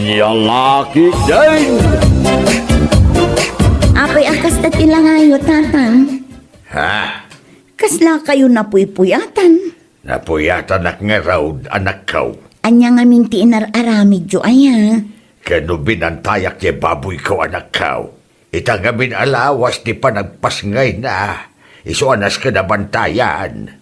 Yang laki din. Apay akas na tilangayo, tatang. Ha? Kasla kayo napuypuyatan. Napuyatan nak nga raw anak kau. Anya nga minti inararamid jo aya. Kano binantayak ye baboy ko anak kau. Itagamin alawas di pa nagpasngay na. Isuanas ka na bantayan.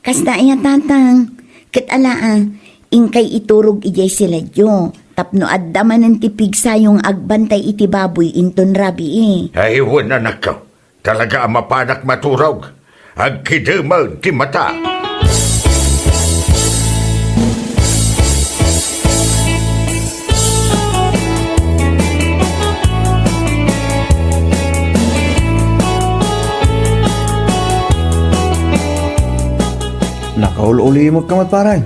Kasda iya, tatang. Kitalaan, ingkay iturog ijay sila jo. Tapno addaman ng tipig sayong agbantay iti baboy inton rabi Ay, wala anak kau. Talaga ang mapanak maturog. Ang kidumaw ti mata. Nakauli mo kamat paray.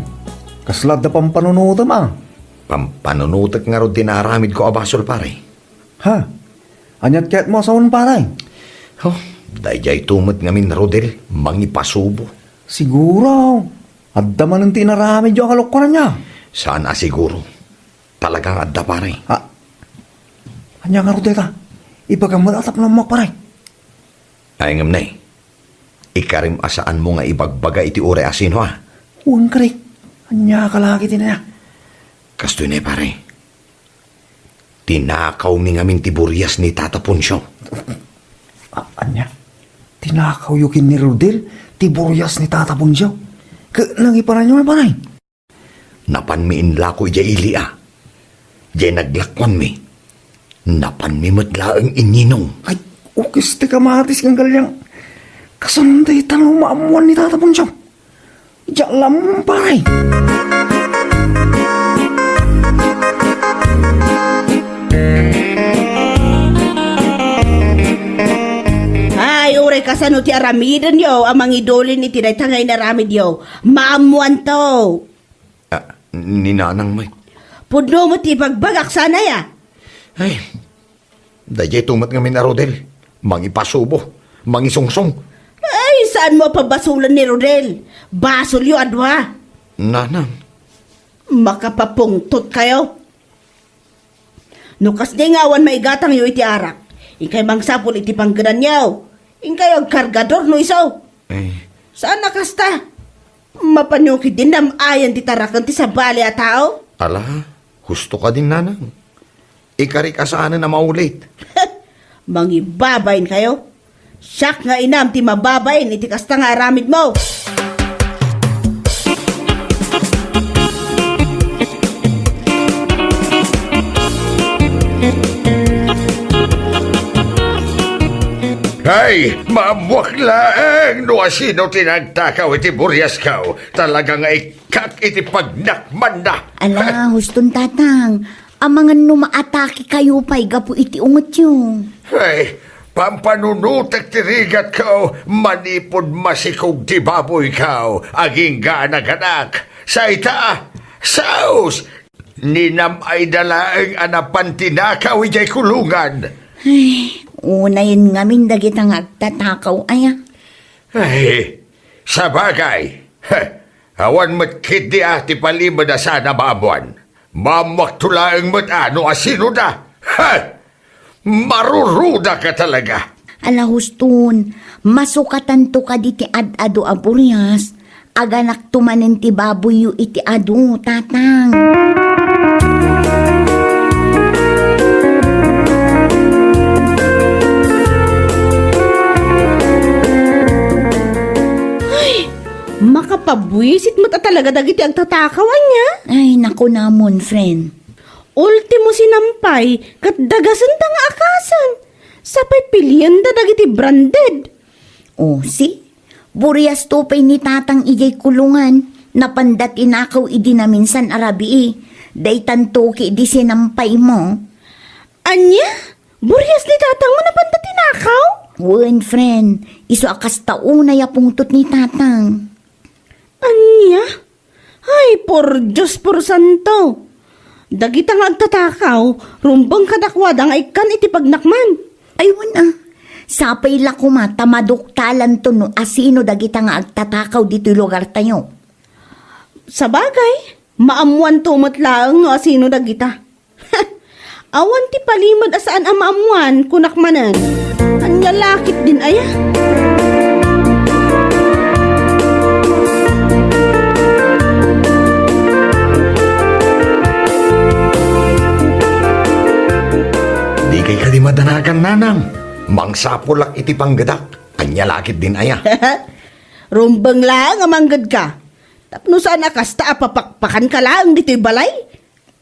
Kaslad na pampanunutam Pampanunutak nga ro dinaramid ko abasol pare. Ha? Anyat kaya't mo sa paray. Oh, dayjay tumot ngamin Rodel, mangipasubo. Siguro. Adda man ang tinarami diyo kalok ko na niya. Sana siguro. Talagang adda pare. Ha? Anya nga rodeta. Ibagang malatap na mo paray. Ay ngam na ikarim asaan mo nga ibagbaga iti ure asin ha. Uwan ka rin. Anya ka lagi tinaya. Kasto na pare. Tinakaw mi ngamin tiburias ni Tata Punsyo. Anya? Tinakaw yukin ni Rodel. Tiburias ni Tata Punsyo. Nang iparan niyo paray. Napanmiin lako ija ili Jay naglakwan mi. Napanmi matla ang ininong. Ay, ukis ti kamatis kang galyang. Kasanday tanong maamuan ni Tata Punsyo. Diyak lamang paray. Ay, ure kasano ti aramidan yo, amang idolin ni tinaytangay na ramid yo. Maamuan to. Ninanang may. Pudno mo ti pagbagak sana ya. Ay, dayjay tumat ngamin na Rodel. Mangipasubo, mangisungsong. Ay, saan mo pabasulan ni Rodel? Basol yo adwa. Nanang. Makapapungtot kayo. Nukas di ngawan maigatang yo iti arak. Ingkay mangsapol iti pangganan yaw. Ingkay ang kargador no isaw. Saan nakasta? Mapanyokid din nam ayan ti tarakan ti sabali a tao. Ala, husto ka din nanang. Ikari ka saan na maulit. Mangibabayin kayo. Siyak nga inam ti mababayin iti kasta nga aramid mo. Ay, mamwaklaan no asino tinagtakaw iti buryas kao. Talagang ikak iti pagnakman na. Ala, huston, tatang. Amangan numaatake kayo pa'y gapu iti ungot yung. Ay, pampanunutak tirigat kao, manipod masikog ti baboy kao, aging ganaganak. Sa ita, saus, ninam ay dalaang anapan tinakaw ijay kulungan. Ay, unayin ngamin dagit ang agtatakaw aya. Ay, sa bagay, awan matkit di ati palimod na sana babuan. Mamaktulaang mat ano asino da. Maruruda ka talaga. Ala, huston, masukatan to ka di ti ad-ado aburias. Aganak tumanin ti baboy yu iti ado, tatang. Makapabwisit mo ta talaga dagiti ang tatakawan niya. Ay, naku namon, friend. Ultimo sinampay, kat dagasan ta nga akasan. Sapay pilihan da dagiti branded. O, si? Burias tupay ni tatang ijay kulungan. Napandat inakaw idi na minsan arabi Daytan toki di sinampay mo. Anya? Burias ni tatang mo napandat inakaw? Wen, friend. Iso akas tauna ya pungtot ni tatang. Anya? Ay, por Diyos por santo. Dagitang agtatakaw, rumbang kadakwada nga ikan iti pagnakman. Ay, wana. Sapay la kumata maduktalan to no asino dagita nga agtatakaw dito lugar tayo. Sa bagay, Maamuan tumot lang no asino dagita. Awan ti palimod asaan ang maamuan kunak manan. Anya lakit din aya. Di kay ka di madanagan, nanang. Mangsapulak iti panggadak. Anya lakit din aya. Rumbang lang amanggad ka. Tapno sana kasta apapakpakan ka lang dito'y balay.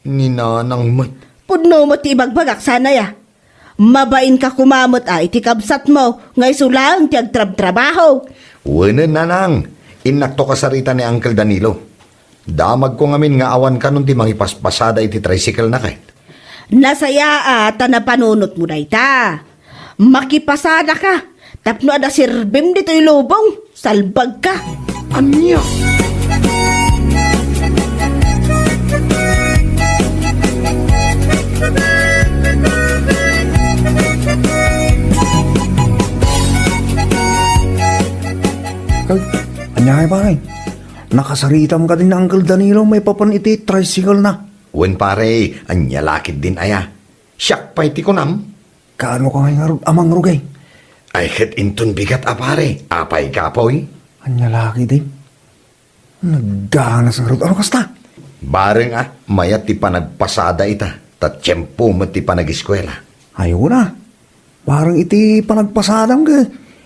Ni nanang mat. Pudno mo ti ibagbagak sana ya. Mabain ka kumamot iti kabsat mo. Ngay sulang ti agtrab-trabaho. Wala, nanang. Inakto ka sarita ni Uncle Danilo. Damag ko ngamin nga awan ka nun ti mangipaspasada iti tricycle na kahit. Nasaya at na panunot mo na ita. Makipasada ka. Tapno ada sirbim dito'y lubong. Salbag ka. Anya? Ay, anyay pare. Nakasaritam ka din na Uncle Danilo, may papan iti tricycle na. Wen pare, anya lakit din aya. Siyak pa iti kunam. Kaano ka ngayon amang rugay? Ay het inton bigat apare. Apay kapoy. Anya laki din. Nagdanas ng rod. Ano kasta? Bareng mayat ti panagpasada ita. Tat tiyempo mo ti panag-eskwela. Ayaw na. Parang iti panagpasadam ka.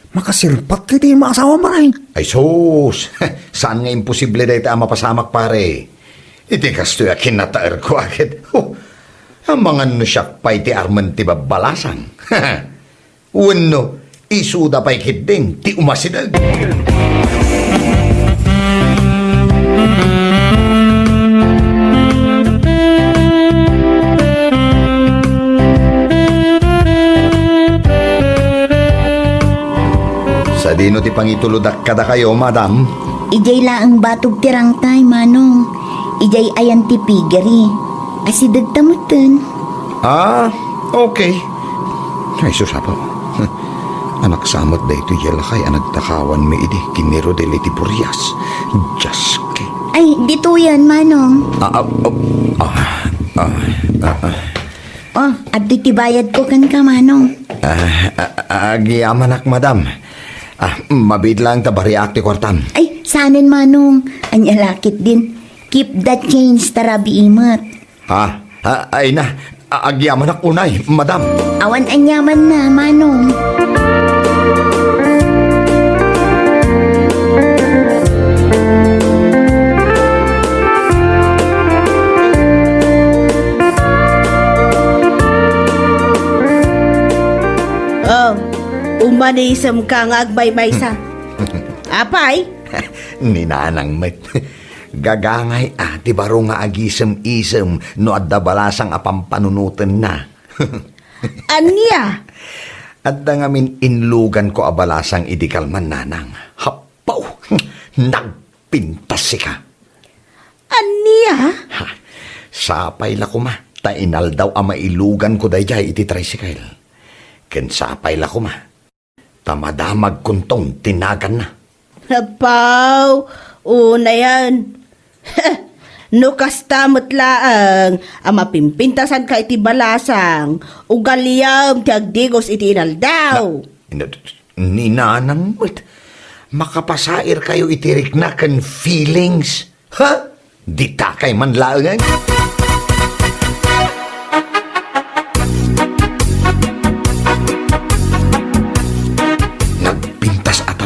Makasirpat ka iti maasawa maray. Ay sus, saan nga imposible da ita mapasamak pare? Iti kasto ya kinataer ko agad. Ang mga nusyak pa iti arman ti babalasang. Uno, isuda pa'y kidding ti umasidag. Sa dino ti pangituludak kada kayo, madam? Ijay laang batog tirang tay, manong. Ijay ayan ti pigeri. Asidag tamutan. Ah, okay. Ay, susapo. Anak samot da ito yalakay anagtakawan mi idi kiniro deliti Burias. Diyos ke. Ay, dito yan, manong. Oh, abdi ti bayad ko kan ka, manong. Agiyamanak, madam. Mabid lang tabariak ti kwartam. Ay, sanin, manong. Anya lakit din. Keep that change, tarabi imot. Ay na. Agiyamanak unay, madam. Awan anyaman na, manong. Umanisam ka nga agmay-maysa. Apay? Ninanang met. Gagangay ti baro nga agisem-isem no adda balasang apampanunutan na. Anya? Adda ngamin inlugan ko abalasang idikalman nanang. Hapaw! Nagpintas ka. Anya? Sapay la kuma. Tainal daw mailugan ko dayjay iti tricycle. Ken sapay la kuma. Tamadamag kuntong tinagan na. Napaw, una yan. No kastamot laang, mapimpintasan ka iti balasang, ugaliyam ti agdigos iti inaldaw. Ninanang, makapasair kayo itirik na kan feelings. Ha? Di takay man laangan.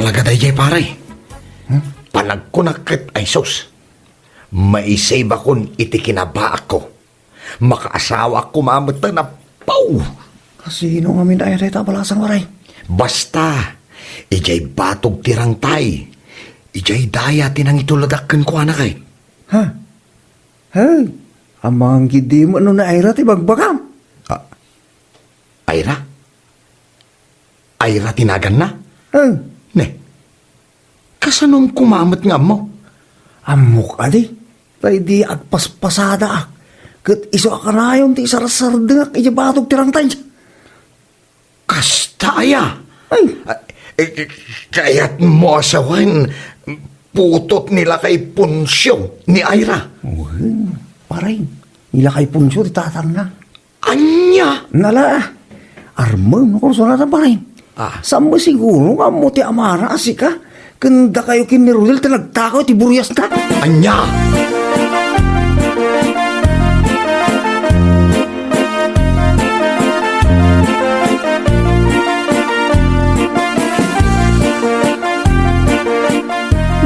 Talaga day jay paray. Panagkunakit ay sus. Maisay ba kun iti kinabaak ko? Makaasawa ko mamata na paw. Kasi nung amin ay tabalasang maray. Basta, ijay batog tirang tay. Ijay daya tinang ituladakan ko anak ay. Ha? Hey, amang gidi mo ano na Ira ti bagbagam. Ira? Ira tinagan na? Ne, kasanong kumamot nga mo? Amok adi. Tay di agpaspasada ak. Kat iso akarayon ti sarasardengak ijabatog tirang tay. Kastaya. Ay. Kaya't mo asawan. putot nila kay Punsyo ni Ira. Uy, paring. Nila kay Punsyo, ti tatang na. Anya? Nala, armang, kurso na paring. Ah. Saan ba siguro ka mo ti Amara, asika? Kanda kayo kin ni Rodel, talagtakaw, ti Buryas na. Anya?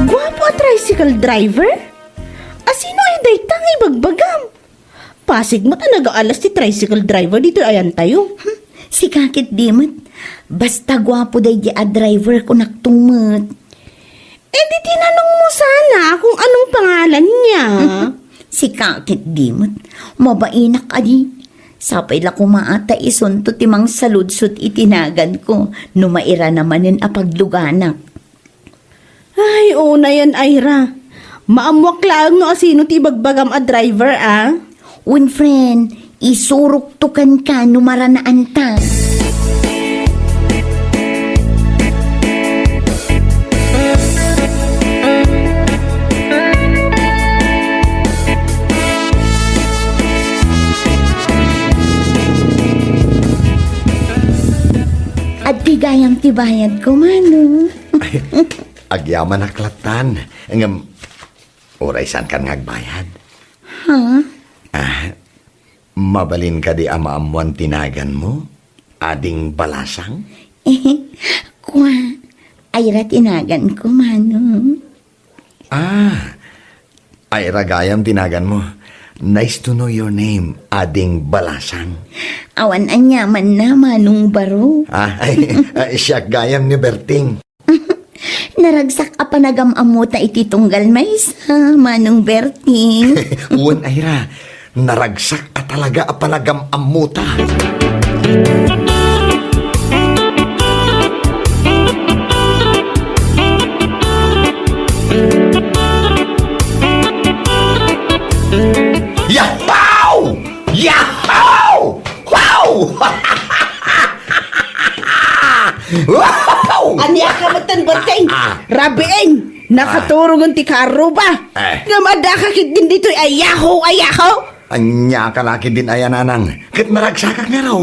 Gwapo a tricycle driver? Asino ay daytang ibagbagam? Pasig mo ta nag-aalas ti tricycle driver dito ayan tayo. Si Kakit Dimot, basta gwapo day di a driver ko naktumot. Eh di tinanong mo sana kung anong pangalan niya. Si Kakit Dimot, mabainak adi. Sapay la kumaata isunto timang saludsot itinagan ko, numaira namanin a pagluganak. Ay, una yan, Ira. Maamwak lang no asino ti bagbagam a driver, ah. Un friend, isurok tukan ka numaranaan ta. At tigayang tibayad ko, Mano. Agyaman aklatan. Ngam, oray saan ka ngagbayad? Ha? Mabalin ka di amaamuan tinagan mo? Ading balasang? Kwa, ayra tinagan ko, Mano. Ay ragayam tinagan mo. Nice to know your name, ading balasang. Awan anyaman na, Manong Baro. Siya gayam ni Berting. Naragsak a panagam-amuta iti tunggal may isa, Manong Berting. Uwan ayra, naragsak ka talaga apanagam amuta. Yahaw! Yahaw! Wow! Wow! Anya ka matan bateng. Rabieng. Nakaturungan ti karo ba? Nga madaka kit din dito ayaho. Anya ka laki din ayananang. Kat maragsakak nga raw.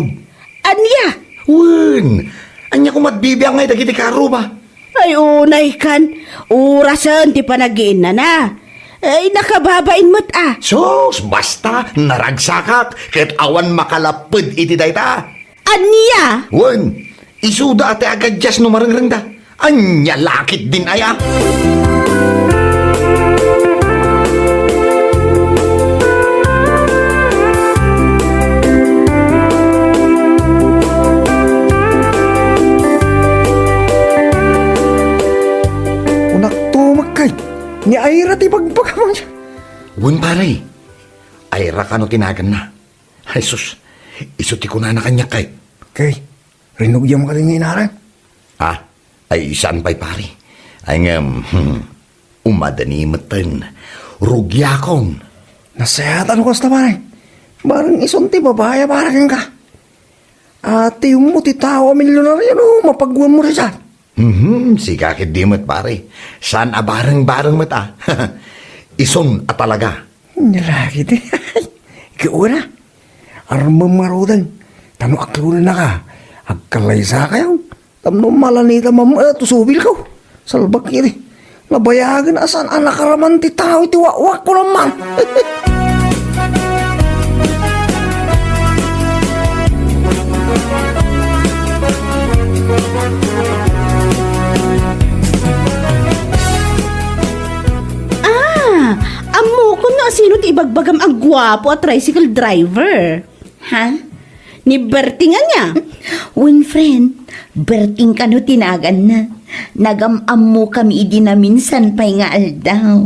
Anya? Wen! Anya ko matbibiyang ngay dagiti karo ba? Ay unay kan. Urasan ti panagiin na. Ay nakababain mo't ah. Sos, basta naragsakak. Kat awan makalapid iti dayta. Anya? Wen! Isuda ate agad jas numarangrang da. Anya lakit din aya. Unak tumak kay. Ni Aira ti bagbagaman siya. Wen pare. Ayra ka no tinagan na. Ay sus, isuti ko na kanya kay. Kay, rinugyam ka rin ng inaran. Ay isan pa'y pare. Ay umadani matan. Rugyakon. Nasayatan ko sa tabaray. Barang isunti babaya parang ka. Ate yung mo ti tao milyonaryo no, mapagwan mo rin siya. Si kakit di mo't pare. San abarang-barang mata. Ison at talaga. Nalaki di. Kiura. Armang marudan. Tano akrunan na ka. Agkalaysa kayo. Tamno malanita tusubil ko. Salbak kiri. Nabayagan asan anak karaman ti tao iti wakwak ko naman. Amo ko no sino ti ibagbagam ang gwapo at tricycle driver. Ha? Ni Berting niya. Un friend, Berting ka no tinagan na. Nagamam mo kami idi na minsan pa'y nga aldaw.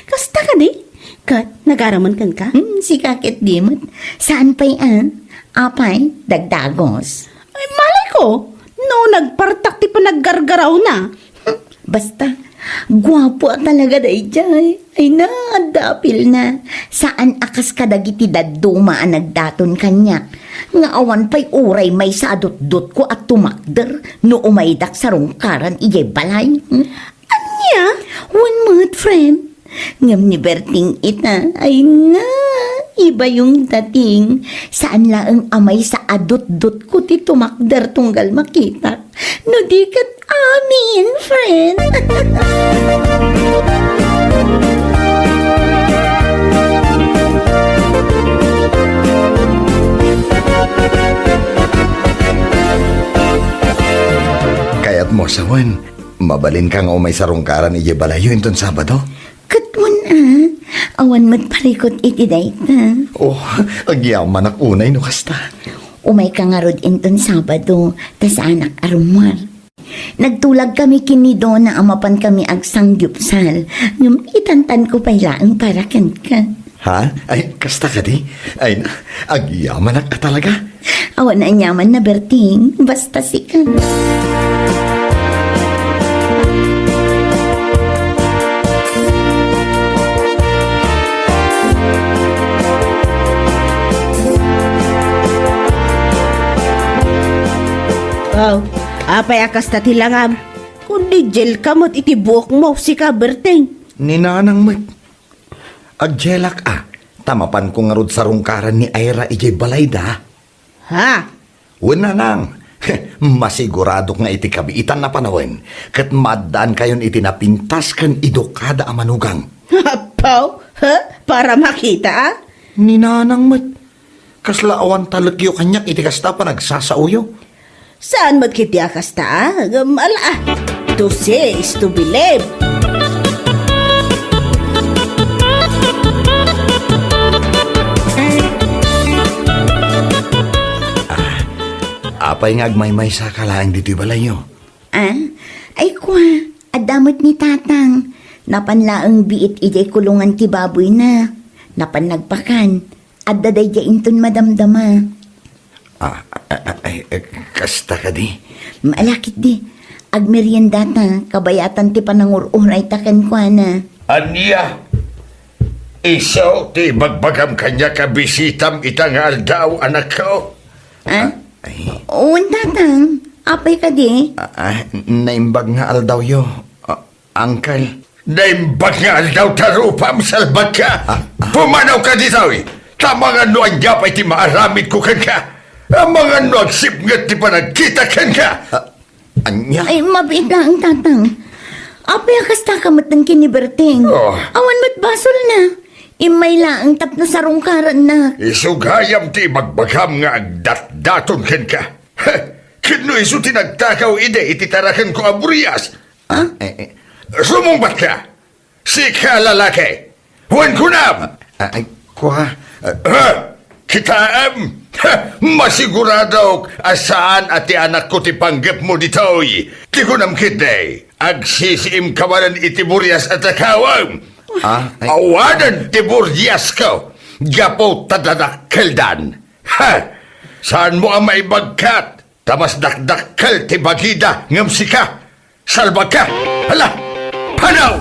Kasta ka di? Kat, nagaraman kan ka? Si Kakit Dimot, saan pa'y apay, dagdagos. Ay, malay ko. No, nagpartak ti pa naggargaraw na. Basta, gwapo talaga day jay. Ay na, dapil na. Saan akas kadagiti daduma ang nagdaton kanya. Nga awan pa'y uray may sadot-dot ko at tumakder no umaydak sa rungkaran iyay balay. Anya? One month, friend. Ngam ni Berting ita, ay nga, iba yung dating. Saan laang amay sa adot-dot ko ti tumakder tunggal makita. No di kat amin, friend. Kaya't mo sawan, mabalin ka nga umay sarungkaran ije balayo inton Sabado. Katwan awan magparikot iti dayta. Oh, agyaman ak unay no kasta. Umay ka nga rod inton Sabado, tas anak arumar. Nagtulag kami kinido na amapan kami agsangyupsal. Ngam itantan ko pailaang para kan ka. Ha? Ay, kasta ka di? Ay, agyaman ak talaga. Awan na nyaman na Berting, basta si ka. Oh, apay akas ta tilangam. Kundi gel kamot iti buhok mo si ka, Berting. Ninanang met. Agjelak tamapan ko nga rod sarungkaran ni Ira ije balayda. Ha? Wala nang. Masigurado nga iti kabiitan na panawin. Kat maddaan kayon iti napintas kan idokada amanugang. Apaw? Ha? Para makita, ah? Ninanang met. Kaslaawan talagyo kanyak iti kasta pa nagsasauyo. Saan magkiti akas ta, ah? Gamala, ah. To say is to believe. Apay nga agmaymay sa kalaang dito'y balayo. Ay kwa, adamot ni tatang. Napanlaang biit ijay kulungan ti baboy na. Napan nagpakan. Addaday jainton madamdama. Kasta ka di. Malakit di. Agmerienda ta, kabayatan ti panangururay takan kwa na. Anya, isaw ti bagbagam kanya kabisitam itang aldaw anak ko. Uwan tatang, apay ka di. Naimbag nga aldaw yo. Uncle. Naimbag nga aldaw tarupam salbag ka. Pumanaw ka dito eh. Tamangan no ang yapay ti maaramid ko kan ka. Ang mga no ang sipngat ti panagkita kan ka. Anya? Ay, mabait na ang tatang. Apay akas takamot ng kiniberting. Oh. Awan mo't basol na. Imay laang tapno sarungkaran na. Isugayam ti magbagam nga agdat-daton kan ka. Kino iso tinagtakaw ide ititarakan ko aburias. Sumumbat ka. Si ka lalaki. Huwan ko na. Ay, kuha. Kitaam. Masigurado asaan ati anak ko ti panggap mo ditoy. Ti ko namkit day. Agsisiim kawanan iti burias at akawang. Awanan ti burias ko. Gapo tadadakkeldan. Saan mo ang maibagkat? Tamas dakdakkel ti bagida ngam sika. Salbag ka. Hala. Panaw!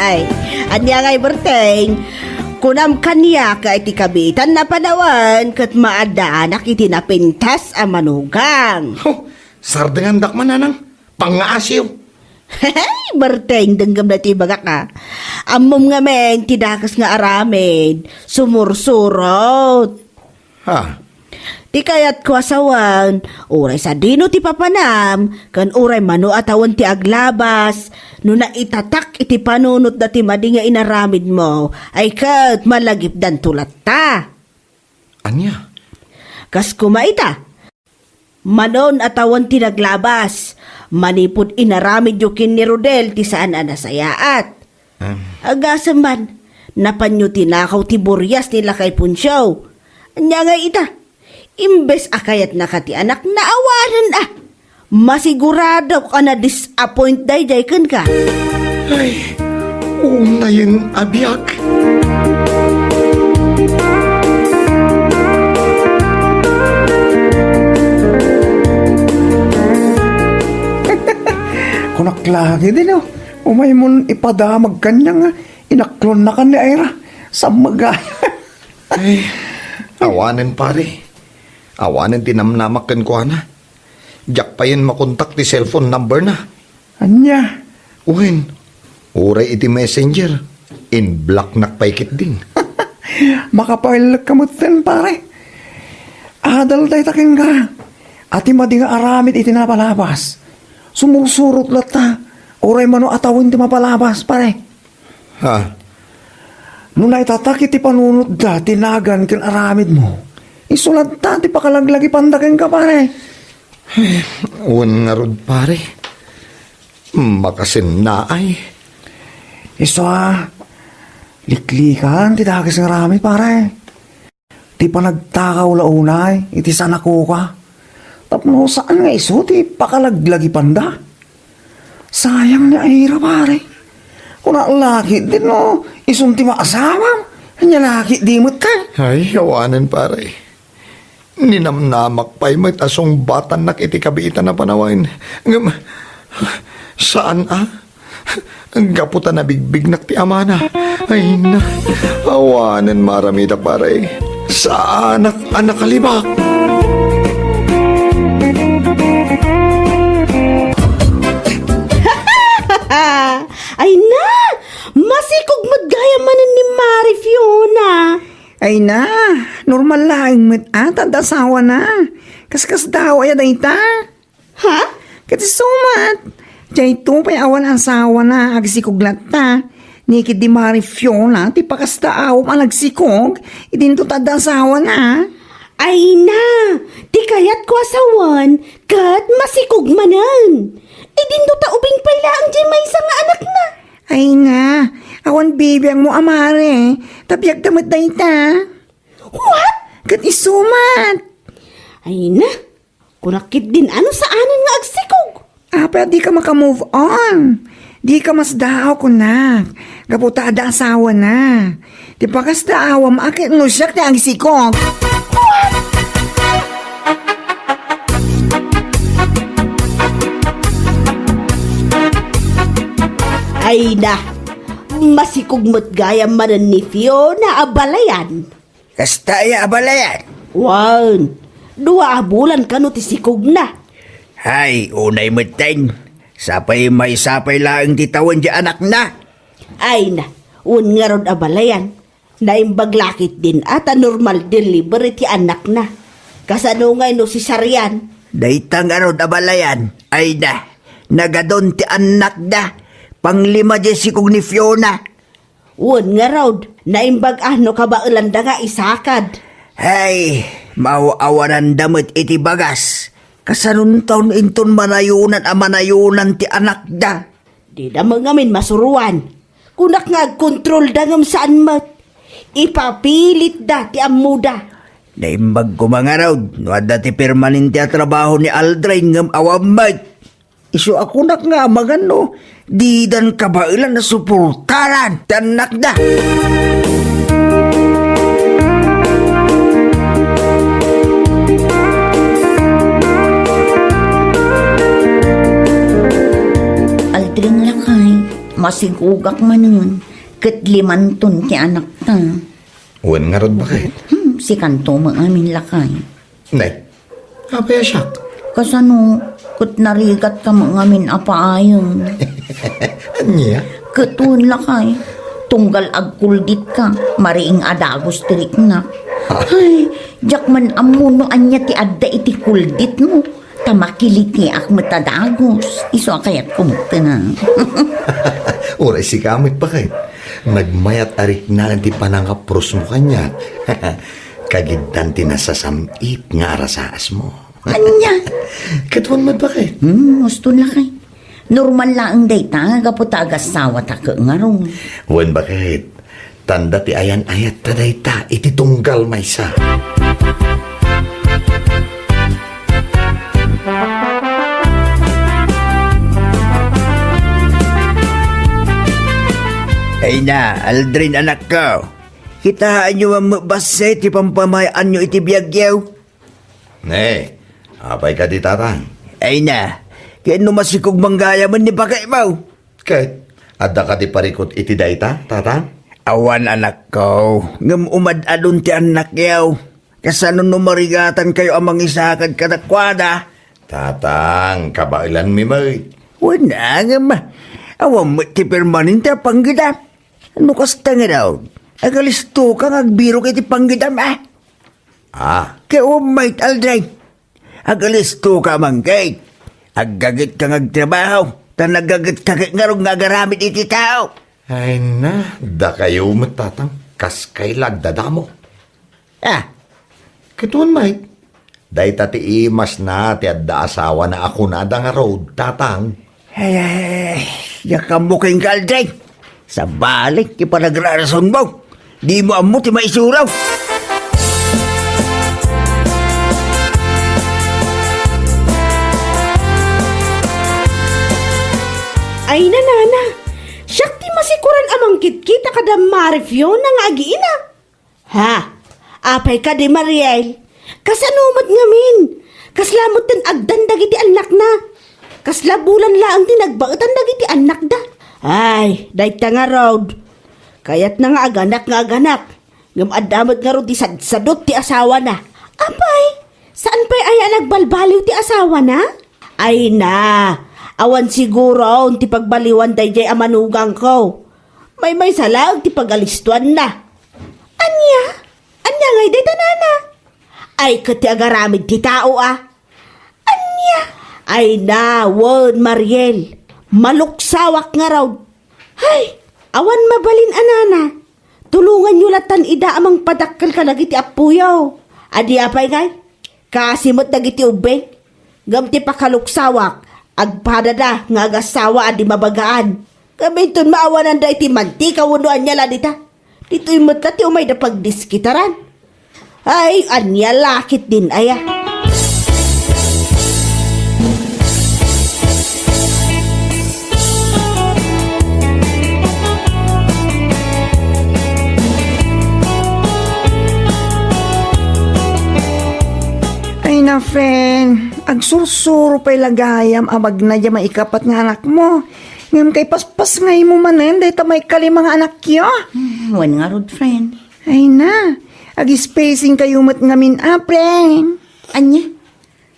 Ay, anya ngay Berting. Kunam kanya ka iti kabitan na panawan kat maadaanak iti napintas a manugang. Sardengan dakman nanang. Pangaasiw. Hey, Berting, denggam na ti baga ka. Amom nga men, tidakas nga aramid. Sumursurot. Di kayat kwasawan, uray sa dino ti papanam, kan uray mano atawan ti aglabas, no na itatak iti panunot na ti madi nga inaramid mo, ay kat malagip dan tulat ta. Anya? Kas kumaita, manon atawan ti naglabas, manipod inaramid yukin ni Rodel ti saan anasayaat. Agasam man, napanyo tinakaw ti buryas nila kay Punsyaw. Anya nga ita, imbes akayat na kati anak naawanan masigurado ka na disappoint day kan ka. Ay, una yung abiyag. Kunaklagi din oh. Umay mo ipadamag kanya nga, inaklon na ka ni Ira, sa magaya. Ay, awanan pare. Awanan tinamnamakan ko na. Diyak pa yun makontak ti cellphone number na. Anya, Uhin, uray iti messenger. In black nakpaikit din. makapail kamutin pare. Adal day takin ka. Ati madi nga aramid iti napalabas. Sumusurot lata. Oray mano atawin ti mapalabas pare. Ha? Nung naitatak iti panunod da, tinagan kin aramid mo. Isulat ta, ti pakalaglagi pandakin ka pare. Uwan nga rod pare. Makasin na ay. Iso liklikan, ti dagis nga rami pare. Ti panagtakaw launay, iti sanako ka. Tapno saan nga iso, ti pakalaglagi panda. Sayang ni Ira pare. Kung laki din no, isun ti maasawam. Kanya laki di mo't ka. Ay, awanan pare. Ninamnamak pa'y may tasong batan nak iti kabitan na panawain. Saan Ang gaputan na bigbig nak ti amana. Ay na, awanan maramida pare. Sa anak kalibak. Ay na! Masikog magaya manan ni Mari Fiona. Ay na, normal lang met ata dasawa na. Kaskas daw ay dayta. Ha? Kati sumat. Jay to pay awan ang sawa na agsikog ta. Nikid di Mari Fiona, ti pakasta awam ang agsikog. Idinto ta dasawa na. Ay na! Di kayat ko asawan, kat masikog manan. Idinto ta ubing payla ang di may isang anak na. Ay nga, awan bibiyang mo amare. Tapyag damat dayta. What? Kat isumat. Ay na! Kunakit din ano sa anan nga agsikog. Pero di ka makamove on. Di ka mas daaw ko na. Gaputada asawa na. Di pa kas daawam akit no siya ti ang sikog. Ay na! Masikog mo't gaya manan ni Fiona abalayan. Kasta ya abalayan. Wan! 2 bulan ka no ti sikog na. Hay, unay mateng. Sapay may sapay laang titawan di anak na. Ay na! Un nga rod abalayan. Naimbaglakit din at a normal delivery ti anak na. Kasano nga no si Sarian. Daitang arod abalayan. Ay na, nagadon ti anak na. Panglima di sikog ni Fiona. Un nga rod, naimbag ano kabailan da nga isakad. Hay, mauawanan damit iti bagas. Kasanun taon inton manayunan a manayunan ti anak da. Di na mangamin masuruan. Kunak nga kontrol da ngam saan mat. Ipapilit da ti amuda. Naimbag ko mga raw, no ada ti permanente a trabaho ni Aldrin ngam awamay. Isu ako nak nga magano, di dan kabailan na suportaran ti anak da. Aldrin lakay, masigugak manun. Kat 5 ton ti anak ta. Uwan nga rod bakit? Si kanto mo amin lakay. Ne, apaya siya. Kasano, kat narigat ka mo amin apaayon. Anya? Katun lakay, tunggal agkuldit ka, mariing adagos tirik na. Ay, jak man amuno anya ti adda iti kuldit mo. Tamakiliti ak matadagos. Iso akayat kumukta na. Uray si kamit bakit? Nagmayat arik na ti panangapros mo kanya. Kagiddan ti nasasamit nga arasaas mo. Anya? Katuan mo bakit? Gusto lakay. Normal lang dayta, kaputagas sawa ta ka nga rong. Uwan bakit? Tanda ti ayan-ayat ta dayta, iti tunggal maysa. Ay na, Aldrin anak ko. Kitaan nyo ang mabase ti pampamayaan nyo iti biyagyaw. Ne, apay ka di tatang. Ay na, kaya no masikog manggaya man ni Pakaibaw. Kahit Adda ka di parikot iti dayta, tatang? Awan anak ko, ngam umad-adun ti anak yaw. Kasano numarigatan kayo amang isakad katakwada? Tatang, kabailan mi may. Wala nga ma. Awan mo ti permanente panggidam. Ano kasta nga daw? Agalisto kang agbiro kay ti panggidam ah. Kaya umay Aldray. Agalisto ka man kay. Aggagit kang agtrabaho. Tanagagit kagit nga rin nga garamit iti tao. Ay na, da kayo matatang. Kas kay lagdadamo. Kituan may. Dahil ti imas na ti adda asawa na ako na da nga road, tatang. Ay, yakam mo kayong Aldray. Sa balik, ipanagrarason mo. Di mo amo ti maisuraw. Ay nanana, siyak ti masikuran amang kitkita kada marifyo ng agiina. Ha, apay ka di Mariel, kasanumat ngamin, kaslamot ten agdan dagiti anak na, kaslabulan laang tinagbaetan dagiti anak da. Ay, dayta nga road, kayat na nga aganak, ngamadamot nga road ti sadsadot ti asawa na. Apay, saan pa'y aya nagbalbaliw ti asawa na? Ay na, awan siguro ti pagbaliwan dayjay amanugang ko. May salag ti pagalistuan na. Anya ngay day tanana. Ay kati agaramid ti tao ah. Anya. Ay na, won Mariel. Maluksawak nga raw. Hay, awan mabalin anana. Tulungan nyo latan ida amang padakkel ka nagiti apuyaw. Adi apay kay? Kasimot nagiti ubeng. Gamti pakaluksawak. Agpadada nga agasawa adi mabagaan. Kabiton maawanan da iti mantika wunuan niya la dita. Dito imot ka ti umay da pagdiskitaran. Ay, anya lakit din aya. Ay na, friend. Agsursuro pa'y lagayam amag na diya maikapat nga anak mo. Ngam kay paspas ngay mo manen, dahil tamay kalimang anak yo. Wan nga rod, friend. Ay na, ag-spacing kayo mat ngamin, friend. Anya?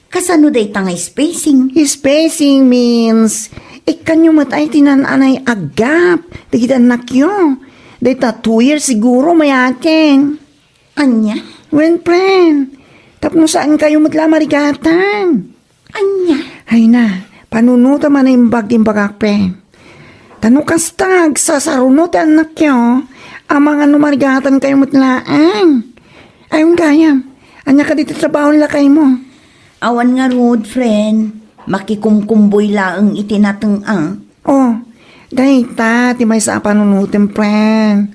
Kasano day tangay spacing? Spacing means, ikanyo mat ay tinananay agap, dahil anak yo. Dahil 2 years siguro mayakin. Anya? When, friend, tapno saan kayo matlamarigatan? Anya? Ay na, panunuta man ang bagak, friend. Tano kastag, sasarunot anak yo, ang mga numarigatan kayo matlaan. Ayun gayam, anya ka dito trabaho nila kayo mo. Awan nga rod, friend. Makikumkumboy laang itinatang ang. Oh, dahil ti may sa panunutin, friend.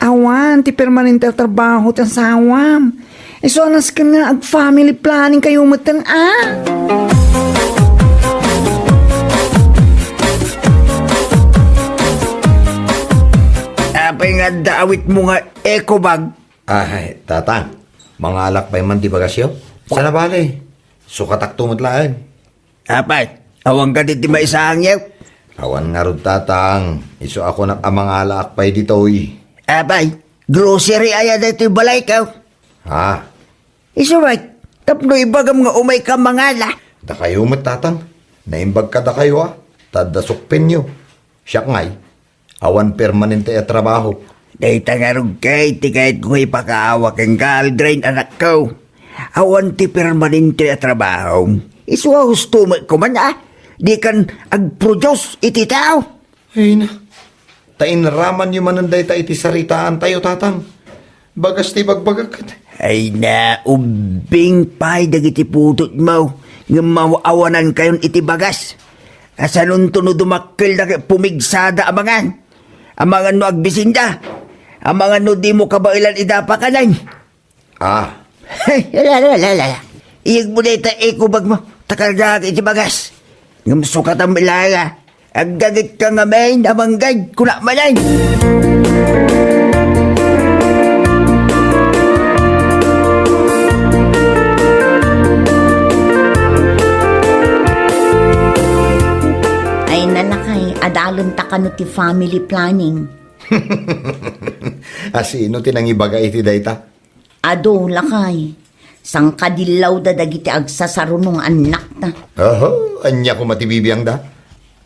Awan, ti permanente trabaho ti sawam. So, anas ka nga, ag-family planning kayo matan, Apay nga daawit mo nga eco bag. Ay, tatang, mga alak pa'y man di bagasyo? Sana bali, sukatak tumatlaan. Apay, awang ka diti maisang yaw. Awan nga rod, tatang, iso ako amang alak pa'y ditoy. Apay, grocery aya dito balay ka. Iso ba, tapno ibagam nga umay ka mangala. Da kayo tatang, naimbag ka da kayo tadasok penyo. Siya ngay, awan permanente at trabaho. Day tangarog kay, ti kahit ko ipakaawa kang kaldrain anak ko. Awan ti permanente at trabaho. Iswa husto mo ko man di kan agproduce iti tao. Ay na, tainraman yung mananday ta iti saritaan tayo, tatang. Bagas ti bagbagakat. Ay na, ubing pay dagiti putot mo. Nga mawawanan kayon iti bagas. Asanon to no dumakil na pumigsada amangan. Amangan no agbisinda. Amangan no di mo kabailan idapakanan. Lala. Iyag mo na ita ekubag mo. Takardag iti bagas. Ngam sukat ang milaya. Agdagit ka nga may namanggay. Kuna manay. Ay nalakay, adalon ta kano ti family planning. Asino tinangibaga iti dayta? Ado, lakay. Sang kadilaw da dagiti agsasarunong anak na. Oho, anya ko matibibiyang da.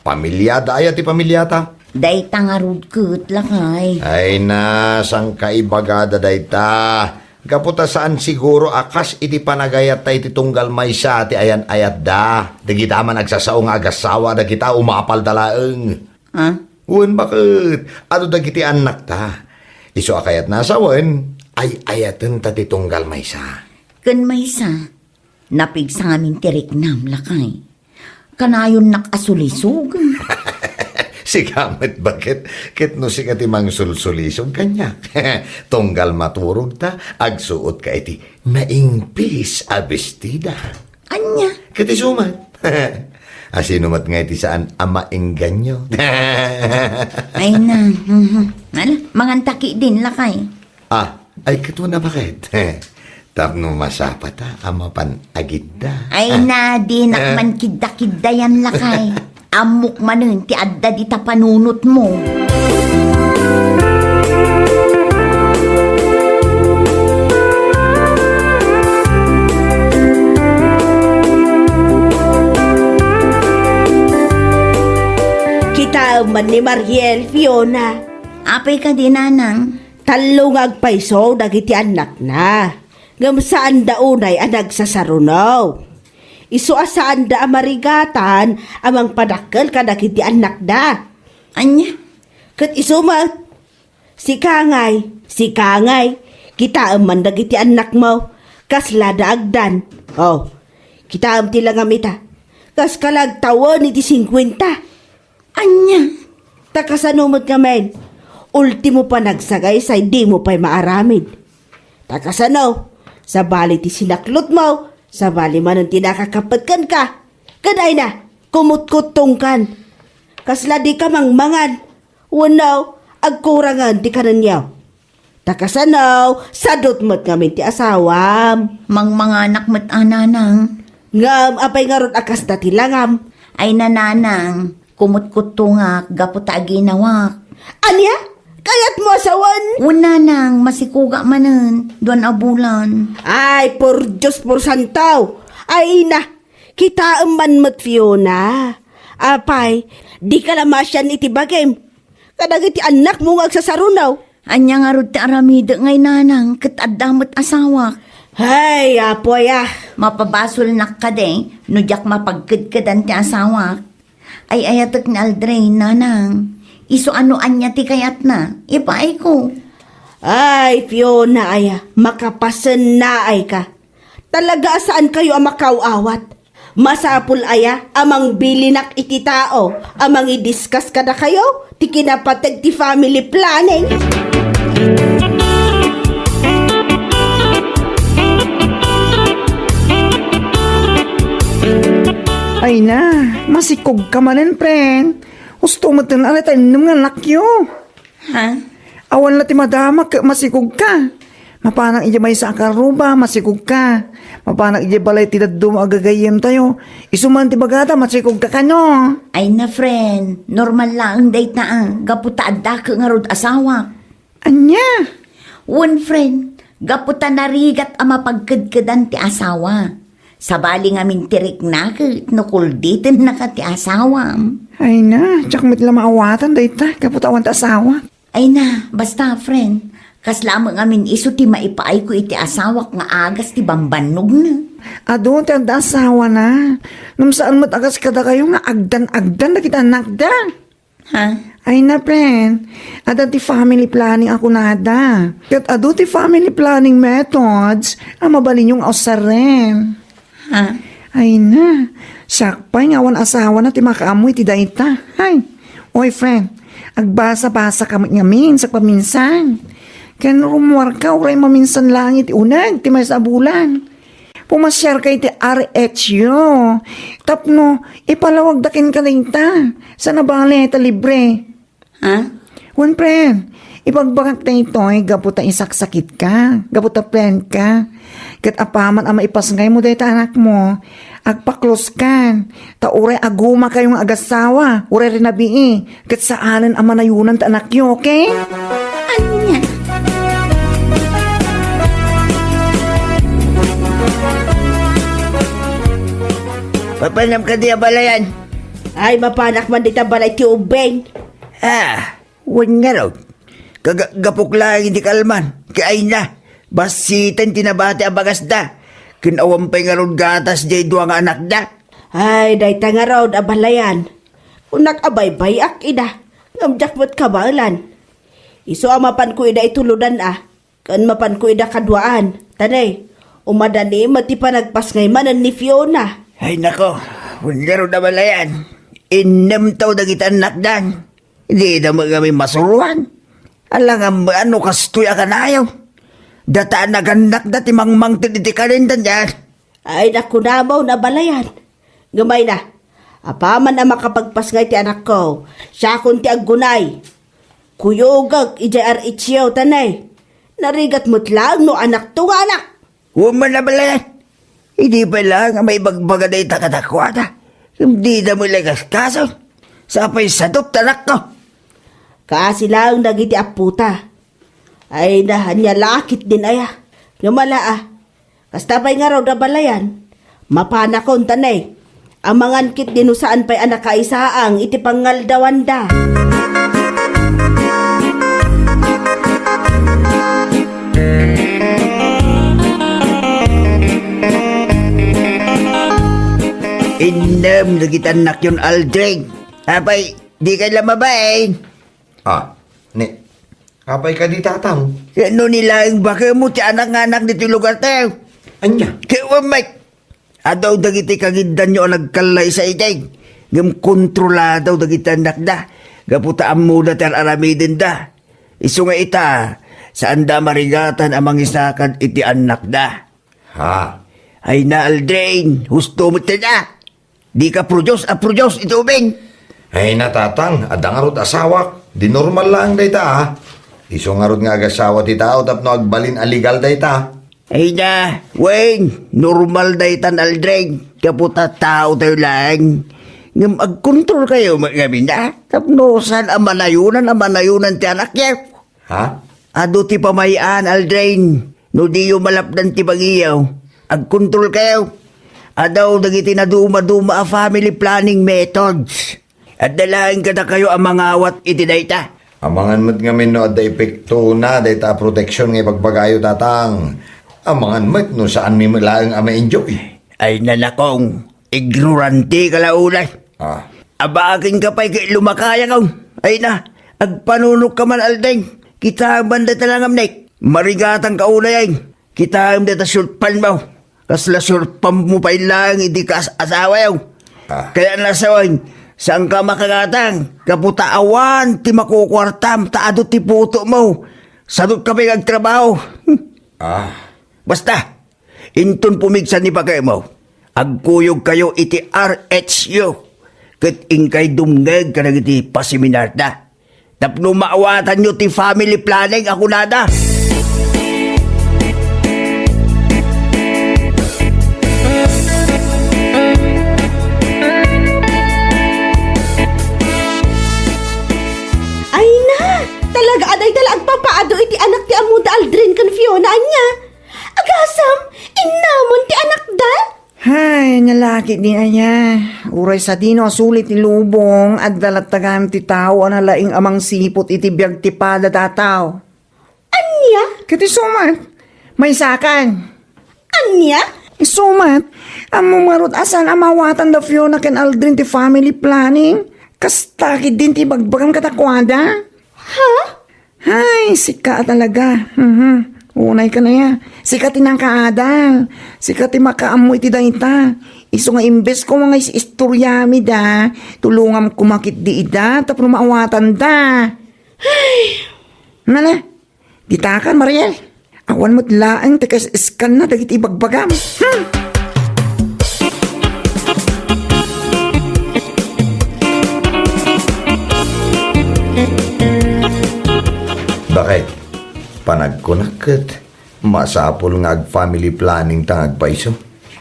Pamilyada ay ati pamilyata. Dayta nga rudkut, lakay. Ay na, sang kaibagada dayta. Kaputa saan siguro akas iti panagayat ta iti tunggal may sa ati ayan ayat da. Dagita man agsasaong agasawa, dagita umapal dalaeng. Ha? Uwan bakit? Ano dagiti anak ta? Iso akayat nasawan, ay ayatan ta ti tunggal may sa. Kan may sa, napig sa amin tiriknam, lakay. Kanayon nakasulisog. Si kamet bakit? Kit no si kati mang sulsulisog kanya. Tunggal maturog ta, agsuot ka iti maingpis a bestida. Anya? Kiti sumat. Asinumat nga iti saan ama engganyo. Ay na. Ala, mangantaki din, lakay. Ay kito na bakit? Tapno masapa ta, ama pan agidda. Ay na, di nakman kidda-kidda yan, lakay. Amok manun, ti adda di ta panunot mo. Kita man ni Mariel, Fiona. Apay ka di, nanang. Talong agpaiso dagiti anak na. Ngam saan daunay anag sa sarunaw. Isu asaan da amarigatan amang padakkel kadagiti anak da. Anya? Kat isumat. Si Kangay, kita man dagiti anak mo. Kasla da agdan. Oh, kita ti lang amita. Kas kalag tawon iti 50. Anya? Takasanumot ngamen. Ultimo pa nagsagay sa di mo pa'y maaramid. Takasanaw, sa bali ti sinaklot mo, sa bali man ang tinakakapatkan ka. Kaday na, kumutkutong kan. Kasla di ka mangmangan. Wanaw, agkurangan ti kananyaw. Takasanaw, sadot mo't ngamin ti asawam. Mangmanganak mo't ananang. Ngam, apay nga ron akas na tilangam. Ay nananang, kumut-kutungak, gaputa ginawak. Anya? Kayat mo asawan? Una nang, masikuga manen, doon abulan. Ay, por Diyos, por santaw. Ay, na, kita man mat Fiona. Apay, di ka na masyan iti bagim. Kadag iti anak mo nga agsasarunaw. Anya nga rod ti aramida ngay nanang, kat addamot asawak. Hay, apoy Mapabasol nak ka de, nudyak mapagkadkadan ti asawak. Ay ayatek ni Aldray, nanang. Iso ano anya ti kayat na, ipaay ko. Ay, Fiona ay, makapasen na ay ka. Talaga saan kayo ang makauawat? Masapul aya, amang bilinak iti tao, amang i-discuss ka na kayo, ti kinapatag ti family planning. Ay na, masikog ka manen, friend. Gusto mo tin alat ay nga nakyo. Ha? Awan na ti madama ka, masikog ka. Mapanang ija may sa akaruba, masikog ka. Mapanang ija balay ti dadum agagayem tayo. Isuman ti bagata, masikog ka kano. Ay na friend, normal lang date na ang, gaputa adda ka nga rod asawa. Anya? One friend, gaputa narigat ang mapagkadkadan ti asawa. Sabali nga mintirik na kat, nukulditin na ka ti asawa. Ay na, tsak mit lang maawatan dayta, kaputawan ta asawa. Ay na, basta friend, kas lamang amin iso ti maipaay ko iti asawak nga agas ti bambanog na. Ado, ti anda asawa na. Nung saan mo't agas kada kayo nga agdan-agdan na kita nakda. Ha? Ay na, friend. Ada ti family planning ako nada. Kat ado ti family planning methods, ang mabalin yung ausaren. Ha? Ay na, sakpay nga awan asawa na ti makaamoy ti dayta. Ay, oy friend, agbasa-basa ka ngamin sa paminsan. Kan rumwar ka, uray maminsan lang iti unag, ti may sa bulan. Pumasyar kay ti RHU. Tapno, ipalawag dakin ka dayta. Sa nabali, ta libre. Ha? One friend, ipagbakak na ito ay gaputa isaksakit ka, gaputa friend ka. Kat apaman ang maipasngay mo dahil anak mo, agpaklos kan. Ta uray aguma kayong agasawa. Uray rin nabii. Kat saanan ang manayunan ta anak nyo, okay? Anya? Papanam ka di abalayan. Ay, mapanak man dita balay ti ubeng. Wan nga raw. Kagapok lang hindi kalman. Kaya na. Basitan tinabati ang bagas da. Kinawampay nga ron gatas di duwa nga anak da. Ay, dayta nga raw abalayan. Unak abay-bay ak ida. Ngamjak mo't kabalan. Iso amapan ko ida ituludan Kan mapan ko ida kadwaan. Tanay, umadani mati pa nagpas ngay manan ni Fiona. Ay nako. Wan nga ron abalayan. Inam tao dagit anak dan. Hindi na kami masuruan. Alang nga ano kastoy ka na ayaw. Dataan na ganak dati mangmang tinitikarin dan yan. Ay, naku namaw na balayan. Gamay na. Apaman na makapagpas ngay ti anak ko. Siya kun ti aggunay. Kuyogag, IJRH yaw tanay. Narigat mo't lang no anak to nga anak. Woman na balayan. Hindi pa lang may bagbaga na itakatakwa. Hindi na mo lagas kaso. Sapay sadop tanak ko. Kasi lang nagiti aputa. Ay nahanya lakit din aya. Ngamala Kastabay nga raw da balayan. Mapanakon tanay. Amangan kit din saan pa'y anak kaisaang iti pangaldawan da. Inam nagitanak yun Aldrin. Apay, di ka lamabain. Ni, kapay ka di tatang. Ano nila ang baka mo ti anak-anak dito lugar tayo? Anya? Kaya Mike, adaw dagiti kagidan nyo ang nagkalay sa itay. Ngam kontroladaw dagiti anak da. Gaputaan mo na ter aramidin da. Iso nga ita, saan da marigatan amang isakan iti anak da. Ha? Ay na Aldrin, husto mo na. Di ka produce ito ubing. Ay natatang, adangarot asawak. Di normal lang dayta Iso ngarot nga agasawa ti tao tapno agbalin aligal dayta. Ay na, Wayne, normal daytan Aldrin. Kaputa tao tayo lang. Ngam agkontrol kayo mga na. Tapno saan ang manayunan ti anak niya. Ha? Ado ti pamayaan Aldrin. No di yung malapdan ti bagiyaw. Agkontrol kayo. Adaw dagiti na duma-duma a family planning methods. At dalahin ka na kayo ang mga awat iti dayta. Amangan mo't nga no adda epekto na dayta protection nga pagbagayo tatang. Amangan mo't no saan mi malaang ama-enjoy. Ay nanakong, ignorante ka laulay. Aba akin ka pa'y lumakaya kong. Ay na, agpanunok ka man Aldrin. Kita ang banda talangam nek. Marigatang kaulay ay. Kita ang data surpan mo. Kasla surpan mo pa'y lang, hindi ka asawa yaw. Kaya nasawan, saan ka makagatang? Kaputaawan, ti makukwartam, taado ti puto mo. Sadot ka pa'y agtrabaho. Basta, inton pumigsan ni pagay mo. Agkuyog kayo iti RHU. Kat ingkay dumgag ka na iti pasiminar na. Tapno maawatan nyo ti family planning ako nada. Ay na, talaga aday dala agpapaado iti anak ti amuda Aldrin kan Fiona niya. Agasam, inamon ti anak dal. Hay, nalaki din aya. Uray sa dino sulit ni lubong at dalatagam ti tao ang nalaing amang sipot iti biyag ti pada tataw. Anya? Kati sumat, may sakan. Anya? Sumat, among marot asan amawatan da Fiona ken Aldrin ti family planning. Kastakid din ti bagbagam katakwada. Ha? Hay, sika talaga. Unay ka na ya. Sika tinang kaadal. Sika ti makaamoy ti dayta. Iso nga imbes ko mga istoryami da. Tulungam kumakit di ida. Tapno maawatan da. Ay. Nala, ditakan Mariel. Awan mo't laang tikas iskan na dagit ibagbagam. Bakit? Panagkunakit. Masapol nga ag family planning tangag paiso.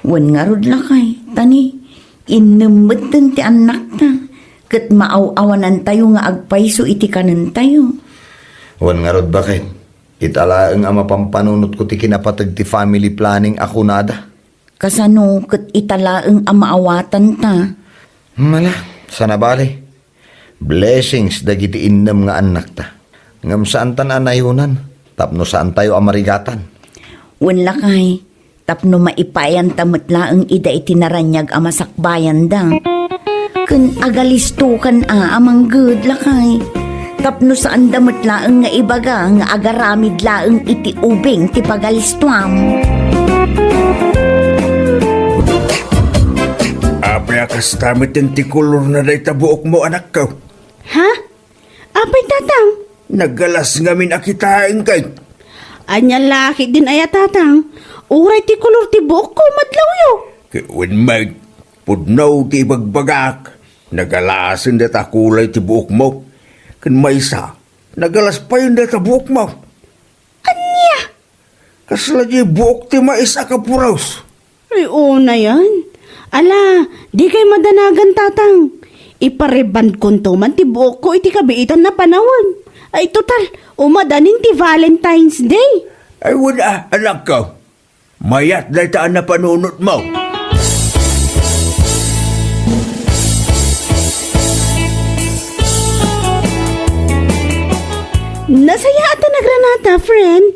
Wan nga rod lakay. ani, inumatan ti anak na. Kat maaw-awanan tayo nga agpayso iti kanan tayo. Wan nga rod bakit? Italaang ama pampanunot ko ti kinapatag ti family planning ako nada. Kasano kat italaang amaawatan ta. Mala, sana bali. Blessings dagiti innam nga anak ta. Ngam saan tan anayunan, tapno saan tayo amarigatan. Wala kay, tapno maipayan tamatlaang ida itinaranyag amasakbayan da. Kun agalisto kan amang good lakay. Tapno saan damatlaang nga ibaga nga agaramid laang iti ubing ti pagalistuam. Apay akas tamit yung tikulor na day tabuok mo, anak ko. Ha? Apay tatang? Nagalas ngamin akitain kay. Anya laki din aya tatang. Uray ti kulor ti buok ko madlaw yo. Kiwin mag, pudnaw ti bagbagak. Nagalasin data kulay ti buok mo. Kan maysa, nagalas pa yun data buok mo. Anya? Kasla di buok ti maisa ka puros. Ay una yan. Ala, di kay madanagan tatang. Ipareband konto man ti buok ko iti kabiitan na panahon. Ay total, umadanin ti Valentine's Day. Ay wala, anak ko. Mayat dahi taan na panunot mo. Nasaya ata nagranata, friend.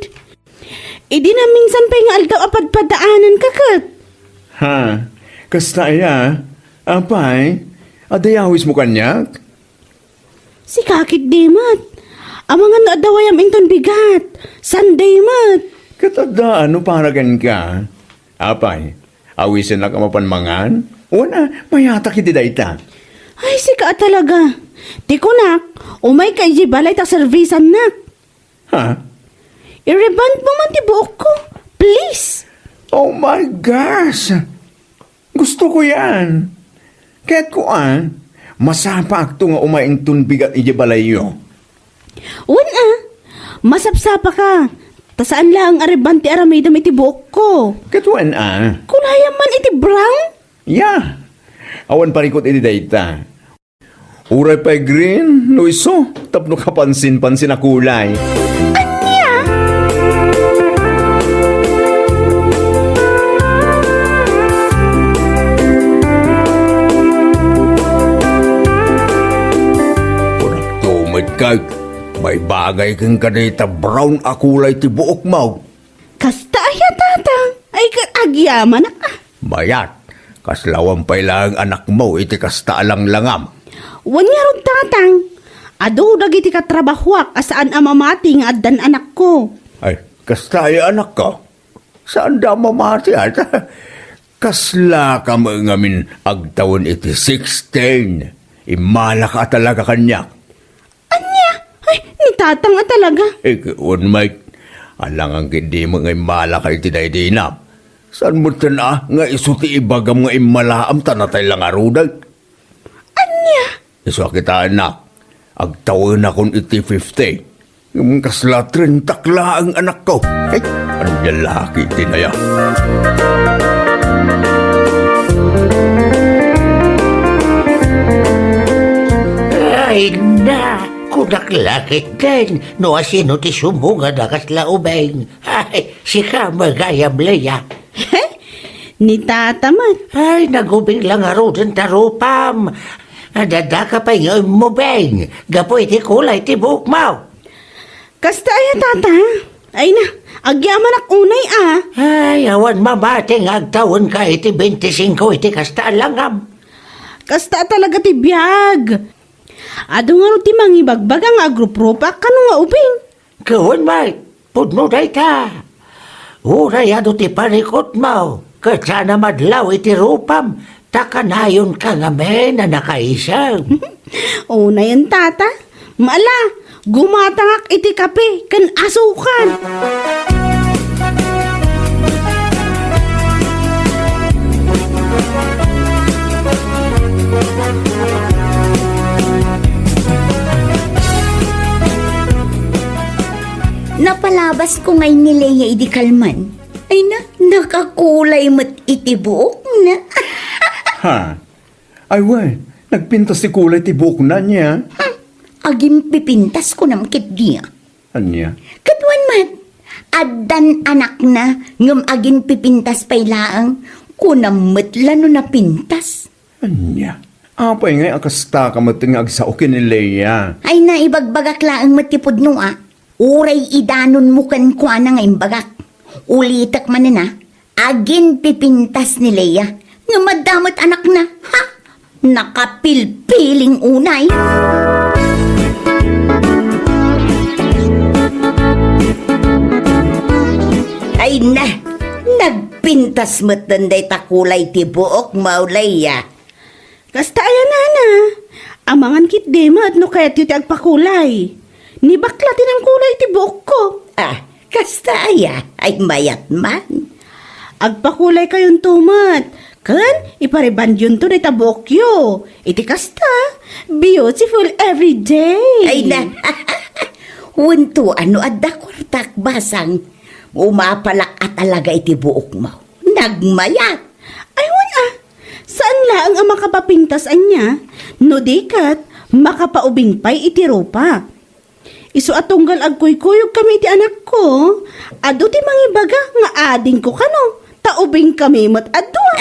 Idi na minsan pa yung aldaw apadpadaanan kakat. Ha? Kasta ya? Apay? Adayawis mo kanyak? Si kakit di mat. Amangan na adawayam inton bigat. Sunday mat. Katadaan no paragan ka? Apay? Awisin na ka mapanmangan? Una, mayata kiti dayta. Ay, sika talaga. Tikunak, umay kay balay ta servisan nak. Ha? I-reband mo man ti buok ko. Please. Oh my gosh! Gusto ko yan. Kaya't ko masapa akto nga umaintun bigat ijabalayo. Wan masapsapa ka. Tasaan lang areband ti aramidam iti buok ko. Katuan Kulaya man iti brown. Yeah. Awan parikot iti dayta. Uray pa'y green, no iso, tapno kapansin-pansin na kulay. Anya? Kunak tumid kay, may bagay kang kanita brown akulay ti buok mo. Kasta aya tatang. Ay agyaman na ka. Mayat, kaslawan pa ilang anak mo iti kasta alang langam. Wan nga ron tatang. Ado dagiti katrabahwak asaan amamati nga addan anak ko. Ay, kasta ay anak ko. Saan da mamati at? Kasla ka mo ngamin agtawon iti 16. Imala ka talaga kanya. Anya? Ay, ni tatang talaga. Ikaw, Mike, alang ang hindi mo ngay mala kay tinay-dinap. Saan mo na nga isuti ibagam nga imalaam tanatay lang arudag? Anya? Iso kita anak, agtawin akong iti 50. Yung kasla 30 takla ang anak ko. Ay, anong lalaki tinaya? Ay na, kudak lakit din. No asino ti sumunga na kasla ubeng. Ay, si ka magayam leya. Ni tatamat. Ay, nagubing lang aro din tarupam. Dadaka pa yung mo beng. Gapoy ti kulay ti buhok mo. Kasta aya tata. Ay na, agyaman ak unay Ay, awan mamating agtawon ka iti 25 iti kasta langam. Kasta talaga ti biyag. Ado nga ro ti mangibagbag ang agrupropa kano nga ubing. Kawon may, pudno day ta. Uray ado ti parikot mo. Katsana madlaw iti rupam. Takanayon ka nga may na nakaisang. Una yan tata. Mala, gumatangak iti kape kan asukan. Napalabas ko ngay ni Leia idi kalman. Ay na, nakakulay mat iti buok na. Ha? Ay, we, nagpintas si kulay ti buhok na niya. Agin pipintas ko nam kit dia. Anya? Katwan mat, addan anak na ngam agin pipintas pay laang kunam metlano na pintas. Anya? Apay nga akasta ka matingag sa okin ni Leia. Ay naibagbagak laang matipod no Uray idanon mo kan kwa na nga imbagak. Ulitak man na, agin pipintas ni Leia. Nga madamot anak na, ha? Nakapilpiling unay. Ay na, nagpintas mo't danday takulay ti buok maulaya. Kasta ayan na. Amangan kit dema at no kaya't yung agpakulay. Ni bakla tinang kulay ti buok ko. Kasta aya, ay mayat man. Agpakulay kayon tumat. Kan, ipariban yun to na tabokyo. Iti kasta, beautiful every day. Ay na, wunto ano adda kurtak basang. Umapalak at talaga iti buok mo. Nagmayat. Ay wala. Saan laang ang makapapintas anya? No dikat, makapaubing pay iti rupa. Isu atunggal agkuy-kuyog kami iti anak ko. Ado ti mangibaga nga ading ko kano. Taubing kami mat adwa.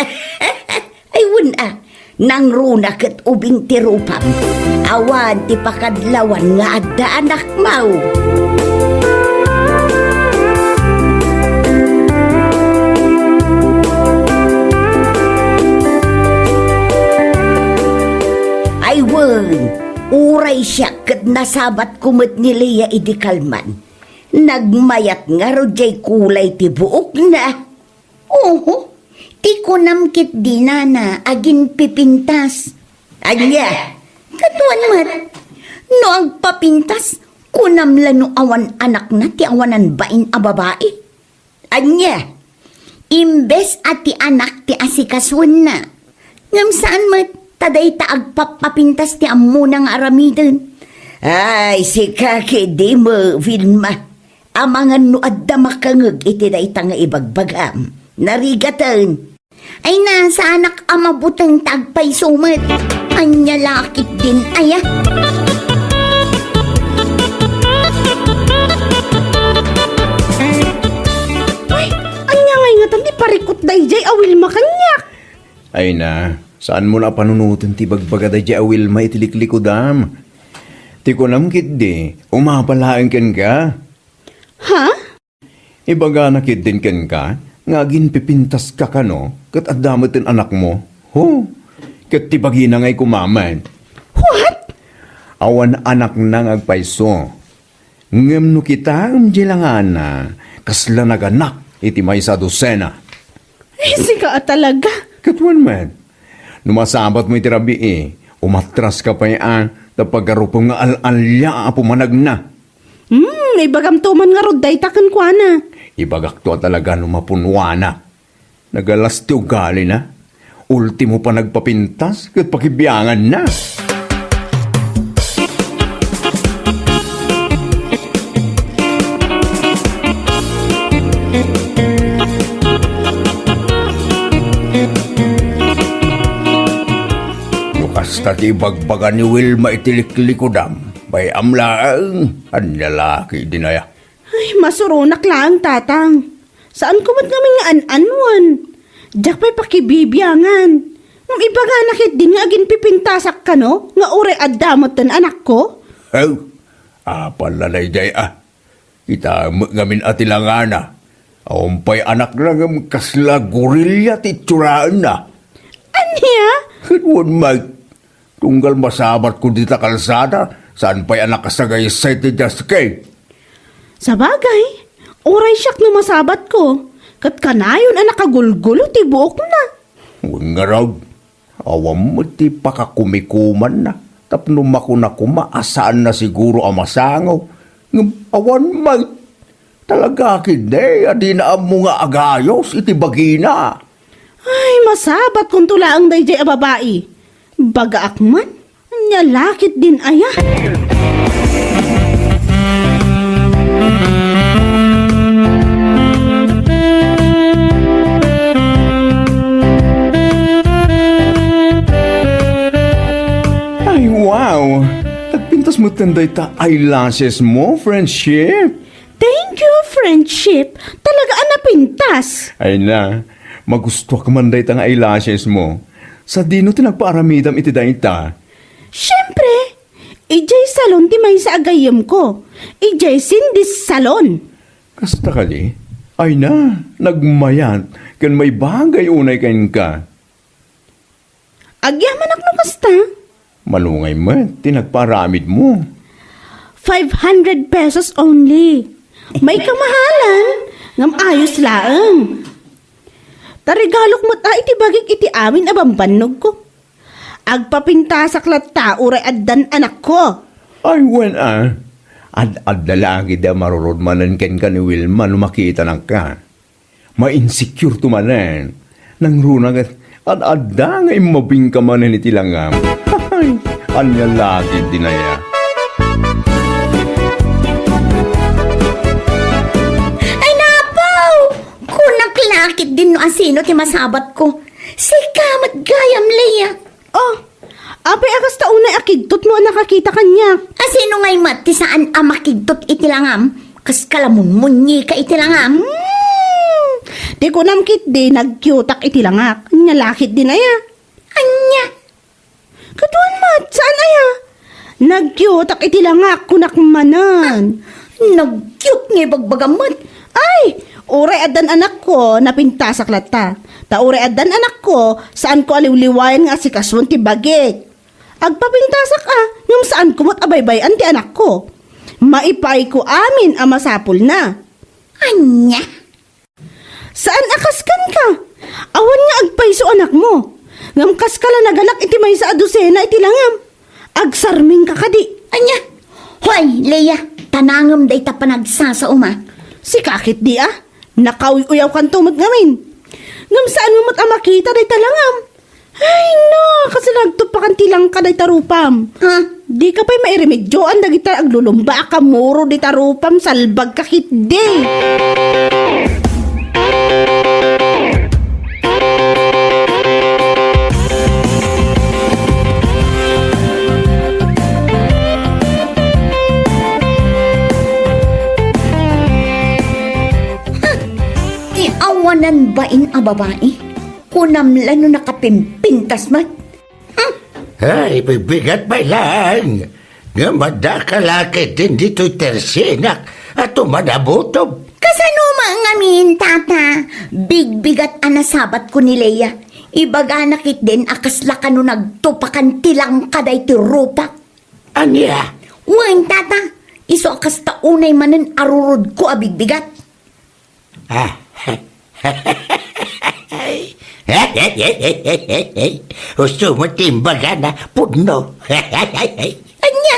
Ay wala, nang runa kat ubing ti rupam. Awan ti pakadlawan nga adda anak mau. Ay wen, uray siya kat nasabat kumot ni Leia idi kalman. Nagmayat nga rodjay kulay ti buok na. Oo, ti kunamkit di na agin pipintas. Anya, katuan mat, no ang papintas, kunam lano awan anak na ti awanan bain a babae. Anya, imbes at ti anak ti asikaswan na. Ngam saan mat, taday taag papapintas ti amunang aramidon. Ay, si kaki di mo, Vilma. Amangan no adda makangag iti da itang ibagbagam. Narigatan. Ay nasa anak amabutang tagpay sumat. Anya lakit din aya. Ay, anya ngay nga tan di parikot dayjay awil makanyak. Ay na, saan mo na panunutin ti bagbaga da di awil maitiliklikodam? Ti kunamkit di, umapalaang ken ka. Ha? Ibaga nakit din ken ka, nga ginpipintas ka kano, kat adamot ang anak mo. Ho, kat tibagi na ngay kumaman. What? Awan anak nang agpaiso. Ngem no kita ang jilangan na, kasla naganak iti may sa dosena. Ay, sika talaga. Katuan man, numasabat mo iti rabi umatras ka pa yan, tapag-arupong nga al-alya pumanag na. Ibagam tuman nga rod day takan kwa na. Ibagak to talaga numapunwana. Nagalas ti ugali na. Ultimo pa nagpapintas kat pakibiyangan na. Lukas na ti bagbaga ni Wilma itiliklikodam. Bay amlaang ang lalaki dinaya. Ay, masurunak lang, tatang. Saan ko ba't kami nga an-anwan? Diyak pa'y pakibibyangan. Ngam iba nga nakit din nga agin pipintasak ka, no? Nga ure adamot tan anak ko? Oh, palalay jay Kita ngamin atilangana. Awampay anak lang kasla gorilya titsuraan na. Anya? Hinwan Mike, tunggal masabat ko dita kalsada, saan pa'y anak kasagay sa iti just kay? Sa bagay, oray siyak no masabat ko. Kat kanayon ang nakagulgulo ti buok na. Huwag nga raw, awam mo ti pakakumikuman na. Tapno makuna kumaasaan na siguro ang masangaw. Awan Mike, talaga kinde, adi na ang mga agayos iti bagina. Ay, masabat kung tulaang dayjay a babae. Baga akman, anya lakit din aya. tanday ta eyelashes mo, friendship. Thank you, friendship. Talaga pintas. Ay na, magusto ka man day ta nga eyelashes mo. Sa dino tinagpaaramidam iti day ta. Siyempre, ijay salon di may sa agayam ko. Ijay sindis salon. Kasta kali, ay na, nagmayat, kan may bagay unay kain ka. Agyaman ako kasta. Malungay mo, tinagparamid mo. 500 pesos only. May kamahalan. Ngam ayos laang. Tarigalok mo ta iti bagik iti amin abambanog ko. Agpapintasak latta uray addan anak ko. Ay, wen ad lalaki da marurod manan ken ka ni Wilma no makita nang ka. Ma-insecure tumanan. Nang runag at adda nga imabing ka manan iti langam. Ay, anya lagi dinaya. Ay napaw! Kunaklakit din no asino ti masabat ko. Sikamat gayam, Leia. Oh, apay akas taunay akigtot mo nakakita kanya. Asino ngay mat ti saan amakigtot itilangam? Kas kalamun munyi ka itilangam? Di ko namkit di nagkyutak itilangak. Nyalakit din aya. Anya? Katuan mat, saan aya? Nagkyutak itilangak kunakmanan. Nag-cute nga bagbagamot. Ay, uray adan anak ko napintasak lata. Ta uray adan anak ko saan ko aliwliwayan nga si kaswan ti bagik. Agpapintasak yung saan kumot abaybayan ti anak ko. Maipay ko amin ang masapul na. Anya? Saan akaskan ka? Awan nga agpayso anak mo. Ngamkas ka lang nagalak iti may sa adusena iti langam. Agsarming ka kadi. Anya? Hoy, Leia, tanangam day ta panagsasa uma. Si kakit di nakauyaw kan tumot ngamin. Ngam saan mo mat makita day talangam. Ay no, kasi nagtupakan tilang ka day tarupam. Ha? Di ka pa'y mairemedyoan dagita aglulumba ka muro day tarupam salbag kakit di. Ti awanan bain a babae? Kunamlan no nakapimpintas mat? Ay, bibigat pa lang. Nga madakalakit din dito'y tersinak at umanabutob. Kasano ngamin, tata? Bigbigat anasabat ko ni Leia. Ibaga nakit din akasla ka no nagtupakan tilang kaday ti rupa. Anya? Wan, tata. Iso akas taunay manen arurod ko abigbigat. Gusto mo timbaga na pudno. Anya?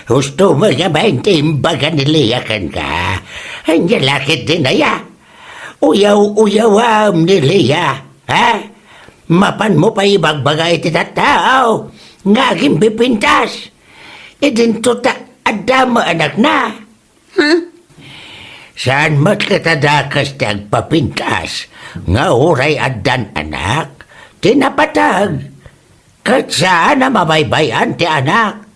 Gusto mo nga ba yung timbaga niliyakan ka? Anya lakit din na ya. Uyaw-uyawam ni Leia. Ha? Mapan mo pa ibagbagay ti tatao. Ngaging pipintas. Idinto ta adama anak na. Ha? Saan mat katadakas ti agpapintas, nga oray addan anak, tinapatag, kat saan na mabaybayan ti anak.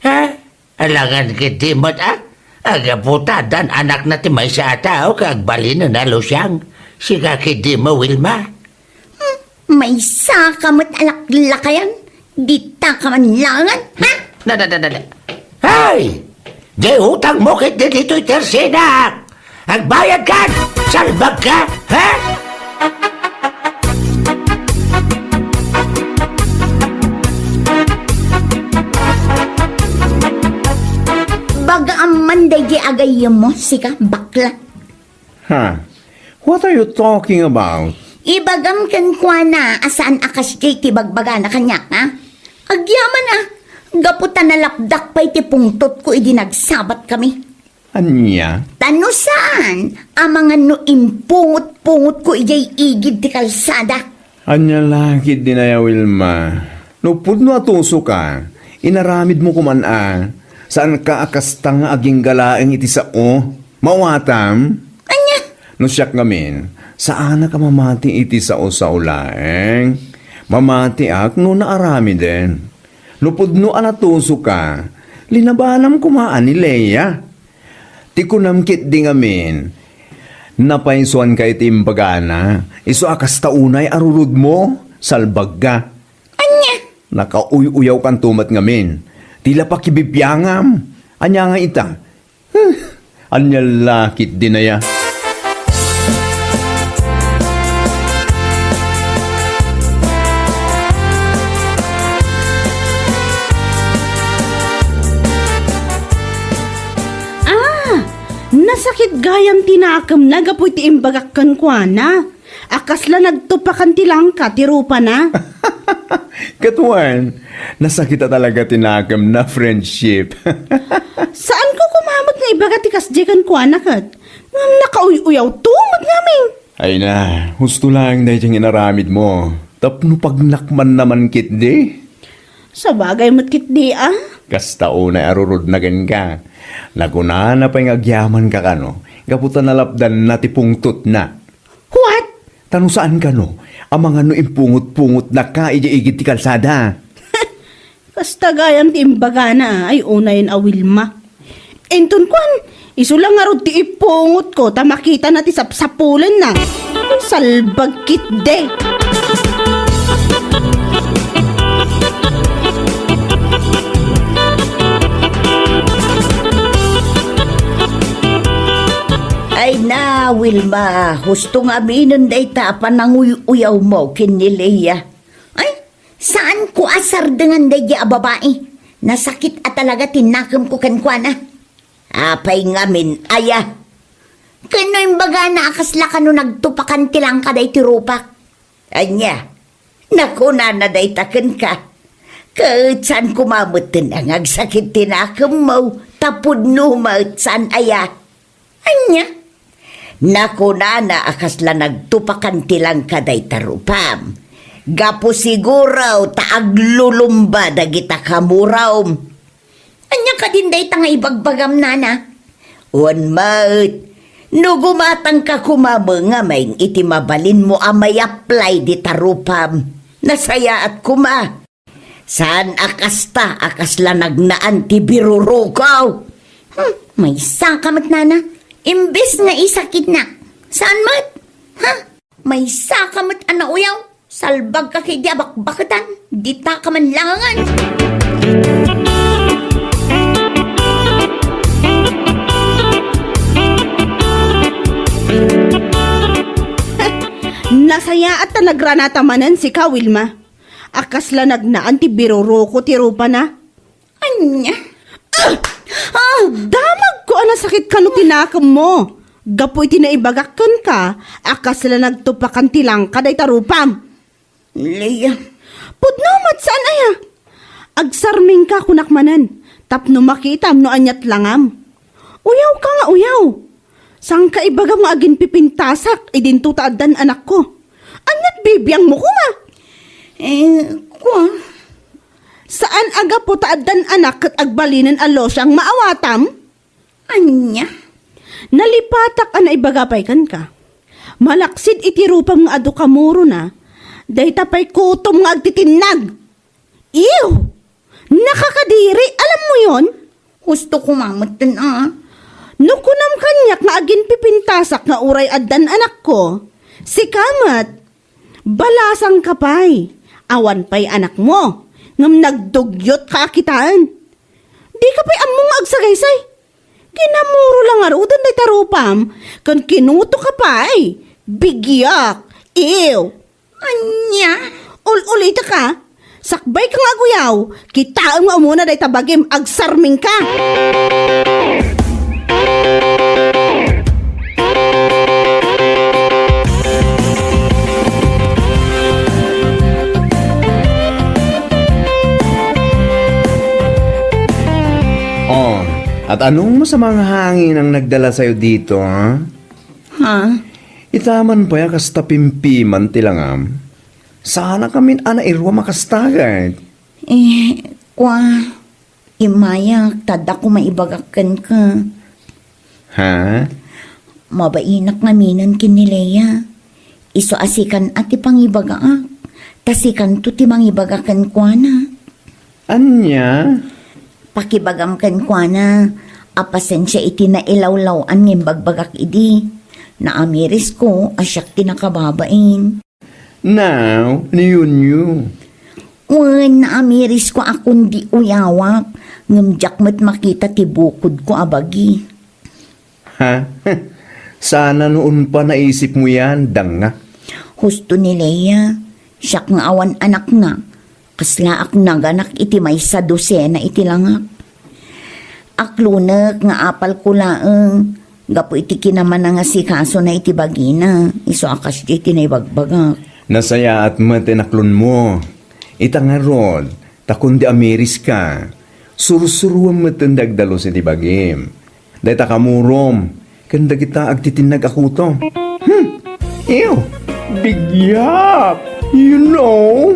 Ha? Alangan kiti mat agaputadan anak na ti may sa tao kagbalin na nalusyang, siga kiti mo Wilma. May sakamot alaklakayan? Dita ka man langan, ha? Hay! Di utang mo kit dito'y tersina! Agbayad ka! Salbag ka! Ha? Baga ang manday di agayam mo, sika, bakla. Ha? What are you talking about? Ibagam kan kwa na asaan akas di ti bagbaga na kanyak, ha? Agyaman gaputan na lapdak pa iti pungtot ko idinagsabat kami. Anya? Tano saan? Ang mga no impungot-pungot ko ijay igid ti kalsada. Anya lagi dinaya Wilma. No pudno atuso ka, inaramid mo kuman saan ka akasta nga aging galaeng iti sao? Mawatam? Anya? No siyak ngamin, saan na ka mamati iti sao sa ulaeng? Mamati ak no naarami din. No pudno anatuso ka, linabanam kumaan ni Leia. Ti kunamkit di ngamin. Napainsuan kay timbagana. Iso akas taunay arurud mo. Salbag ka. Anya? Nakauyaw kan tumat ngamin. Tila pa kibipyangam. Anya nga ita. Anya lakit din na ya. Nasakit gayam tinakam na gapoy ti imbagakkan kwa na. Akas la nagtupakan ti langka, ti rupa na. Katuan, nasakita talaga tinakam na friendship. Saan ko kumamot nga ibaga ti kasjekan kwa na kat? Ngam nakauyaw tumad ngamin. Ay na, husto lang na itong inaramid mo. Tapno pagnakman naman kit di. Sa bagay mo't kit di ah. Kastao na arurod na gan ka. Naguna na pa yung agyaman ka kano. Kaputan na lapdan na tipungtot na. What? Tano saan ka no? Ang mga no impungot-pungot na ka iji-igit ti kalsada. Kasta gayam ti imbaga na ay unayin a Wilma. Enton kwan, iso lang nga rod ti ipungot ko ta makita na ti sapsapulan na. Salbag kit de. Ay na, Wilma, husto nga minon day tapan ng uyaw mo kinilaya. Ay, saan ko asar dengan day a babae? Nasakit at talaga tinakam ko kankwana. Apay nga min, aya. Kano yung baga na akasla ka no nagtupakan tilang ka day tirupak? Anya, naku na day taken ka. Kahit saan kumamutin ang agsakit tinakam mo, tapod no maut saan aya. Anya, naku na akasla nagtupakan tilang kaday tarupam. Gapo siguro taaglulumba dagita kamuraw. Anya ka din day tanga ibagbagam nana. One maut, no gumatang ka kumamanga may iti mabalin mo amay apply di tarupam. Nasaya at kuma. Saan akasta akasla nagnaan ti birurukaw? May sakamat nana. Imbes nga isakit na. Saan mat? Ha? May sakamot ana uyaw. Salbag ka kay diabak-bakatan. Dita ka man langan. Nasaya at nagranata manan si ka, Wilma. Akas la nagnaan ti biroroko ti rupa na. Anya? Damag ko ana sakit ka no tinakam mo. Gapoy tinaibagakkan ka, akas la nagtupakan ti langka day tarupam. Leia. Pudnomat saan aya? Agsarming ka kunakmanan, tapno makitam no anyat langam. Uyaw ka nga uyaw. Sang ka ibaga mo agin pipintasak, idinto taadan anak ko. Anyat bibiyang mo ko nga. Kwa? Saan aga po taadan anak kat agbalinan alo siyang maawatam? Anya? Nalipatak ana ibagapay kan ka. Malaksid itirupam nga adu kamuro na, day tapay kutom nga agtitinag. Ew! Nakakadiri, alam mo yon? Gusto kumamutin No kunam kanyak nga agin pipintasak nga uray addan anak ko, si Kamat, balasang kapay, awan pay anak mo, ngam nagdugyot ka akitaan. Di ka pa'y among agsagaysay. Kinamuro lang arudan day tarupam, kan kinuto ka pa'y, bigyak, ew. Anya? Ulita ka, sakbay kang aguyaw, kita nga muna day tabagim agsarming ka. Oh, at anong masamang hangin ang nagdala sa'yo dito, ha? Ha? Itaman pa ya kasta pimpiman tilangam. Sana kamin ana irwa makastagad. Kwa? Imayak, tada ko maibagakan ka. Ha? Mabainak nga minan kinileya. Iso asikan at ipangibagaak. Tasikan to ti mangibagakan kwa na. Anya? Pakibagam kan kwa na, apasensya iti na ilawlaw ang bagbagak idi. Naamiris ko, asyak tinakababain. Now, niyo. Wen, naamiris ko akong di uyawak, ngamjak mo't makita ti bukod ko abagi. Ha? Sana noon pa naisip mo yan, danga. Husto ni Leia, siyak nga awan anak na, kaslaak naganak iti may sa dosena iti langak. Aklunak nga apal ko laeng, gapo iti kinaman nga si kaso na iti bagina, iso akas iti na ibagbagak. Nasaya at matinaklon mo. Itangarod, takundi amiris ka. Sursuruan mo tindagdalo sa tibagim. Dahil takamurom, kanda kita agtitinag ako to. Ew, bigyap, you know.